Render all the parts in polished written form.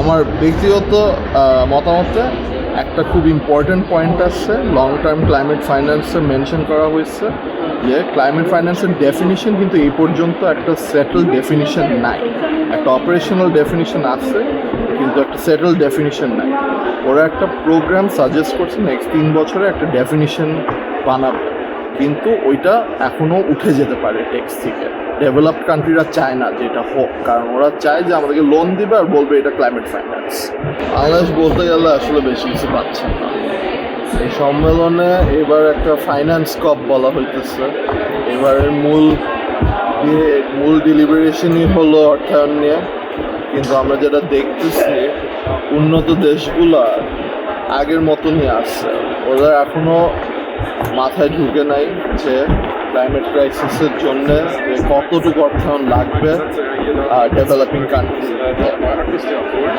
আমার ব্যক্তিগত মতামতে একটা খুব ইম্পর্ট্যান্ট পয়েন্ট আছে লং টার্ম ক্লাইমেট ফাইন্যান্সে মেনশন করা হয়েছে যে ক্লাইমেট ফাইন্যান্সের ডেফিনিশন কিন্তু এই পর্যন্ত একটা সেটেল ডেফিনিশন নাই। একটা অপারেশনাল ডেফিনিশন আছে কিন্তু একটা সেটেল ডেফিনিশন নাই। ওরা একটা প্রোগ্রাম সাজেস্ট করছে নেক্সট 3 বছরে একটা ডেফিনিশন বানাবে, কিন্তু ওইটা এখনও উঠে যেতে পারে টেক্সট থেকে। ডেভেলপড কান্ট্রিরা চায় না যে এটা হোক, কারণ ওরা চায় যে আমাদেরকে লোন দিবে আর বলবে এটা ক্লাইমেট ফাইন্যান্স। বাংলাদেশ বলতে গেলে আসলে বেশি কিছু পাচ্ছে না। এই সম্মেলনে এবার একটা ফাইন্যান্স কপ বলা হইতেছে। এবারের মূল ডিলিবারেশনই হলো অর্থায়ন নিয়ে, কিন্তু আমরা যেটা দেখতেছি উন্নত দেশগুলা আগের মতনই আছে। ওরা এখনো মাথায় ঢুকে নাই যে ক্লাইমেট ক্রাইসিসের জন্য যে কতটুকু অর্থায়ন লাগবে ডেভেলপিং কান্ট্রি।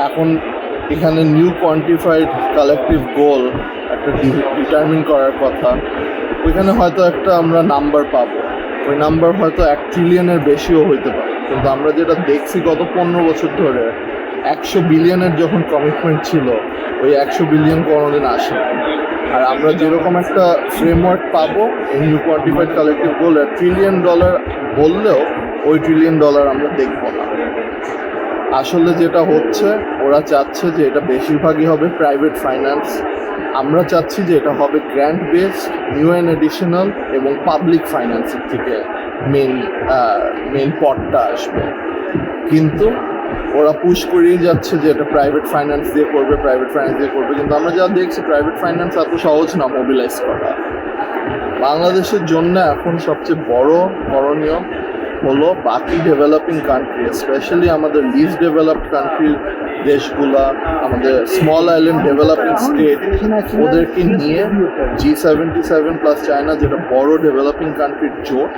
এখন এখানে নিউ কোয়ান্টিফাইড কালেকটিভ গোল একটা ডিটারমিন করার কথা। ওইখানে হয়তো একটা আমরা নাম্বার পাবো, ওই নাম্বার হয়তো 1 ট্রিলিয়নের বেশিও হইতে পারে, কিন্তু আমরা যেটা দেখছি গত 15 বছর ধরে 100 বিলিয়নের যখন কমিটমেন্ট ছিল, ওই 100 বিলিয়ন কোনোদিন আসে। আর আমরা যেরকম একটা ফ্রেমওয়ার্ক পাবো এই নিউ কোয়ান্টিফাইড কালেকটিভ গোল, $1 ট্রিলিয়ন বললেও ওই $1 ট্রিলিয়ন আমরা দেখবো না। আসলে যেটা হচ্ছে ওরা চাচ্ছে যে এটা বেশিরভাগই হবে প্রাইভেট ফাইন্যান্স, আমরা চাচ্ছি যে এটা হবে grant based, new and additional এবং পাবলিক ফাইন্যান্সের থেকে মেন পটটা আসবে। কিন্তু ওরা পুশ করেই যাচ্ছে যে এটা প্রাইভেট ফাইন্যান্স দিয়ে করবে, কিন্তু আমরা যা দেখছি প্রাইভেট ফাইন্যান্স এত সহজ না মোবিলাইজ করা। বাংলাদেশের জন্য এখন সবচেয়ে বড় করণীয় হলো বাকি ডেভেলপিং কান্ট্রি, স্পেশালি আমাদের লিস্ট ডেভেলপড কান্ট্রির দেশগুলা, আমাদের স্মল আইল্যান্ড ডেভেলপিং স্টেট, ওদেরকে নিয়ে G77 প্লাস চায়না, যেটা বড় ডেভেলপিং কান্ট্রির জোট,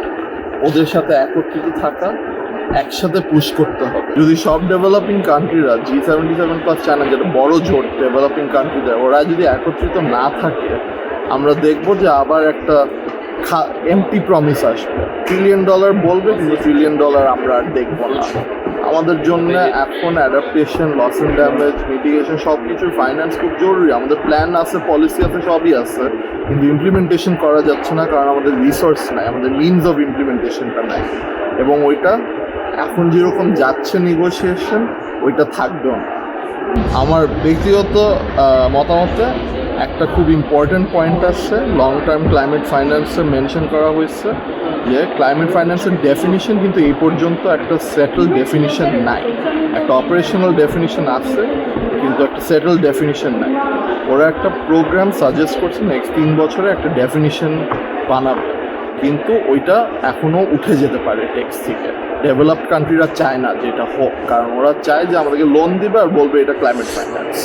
ওদের সাথে একত্রিত থাকা, একসাথে পুশ করতে হবে। যদি সব ডেভেলপিং কান্ট্রিরা G77 প্লাস চায়না, যেটা বড় জোট ডেভেলপিং কান্ট্রিদের, ওরা যদি একত্রিত না থাকে, আমরা দেখব যে আবার একটা এমটি প্রমিস আসবে। $1 ট্রিলিয়ন বলবে, কিন্তু $1 ট্রিলিয়ন আমরা আর দেখবো না। আমাদের জন্য এখন adaptation, loss and damage, mitigation সব কিছুর ফাইন্যান্স খুব জরুরি। আমাদের প্ল্যান আছে, পলিসি আছে, সবই আছে, কিন্তু ইমপ্লিমেন্টেশন করা যাচ্ছে না কারণ আমাদের রিসোর্স নাই, আমাদের মিনস অফ ইমপ্লিমেন্টেশনটা নাই। এবং ওইটা এখন যেরকম যাচ্ছে নেগোসিয়েশন, ওইটা থাকবেও না। আমার ব্যক্তিগত মতামতে একটা খুব ইম্পর্ট্যান্ট পয়েন্ট আছে লং টার্ম ক্লাইমেট ফাইন্যান্সে মেনশন করা হয়েছে যে ক্লাইমেট ফাইন্যান্সের ডেফিনিশন কিন্তু এই পর্যন্ত একটা সেটেল ডেফিনিশন নাই। একটা অপারেশনাল ডেফিনিশন আছে কিন্তু একটা সেটেল ডেফিনিশন নাই। ওরা একটা প্রোগ্রাম সাজেস্ট করছে নেক্সট 3 বছরে একটা ডেফিনিশন বানাবে, কিন্তু ওইটা এখনও উঠে যেতে পারে টেক্সট থেকে। ডেভেলপড কান্ট্রিরা চায় না যে এটা হোক, কারণ ওরা চায় যে আমাদেরকে লোন দিবে আর বলবে এটা ক্লাইমেট ফাইন্যান্স।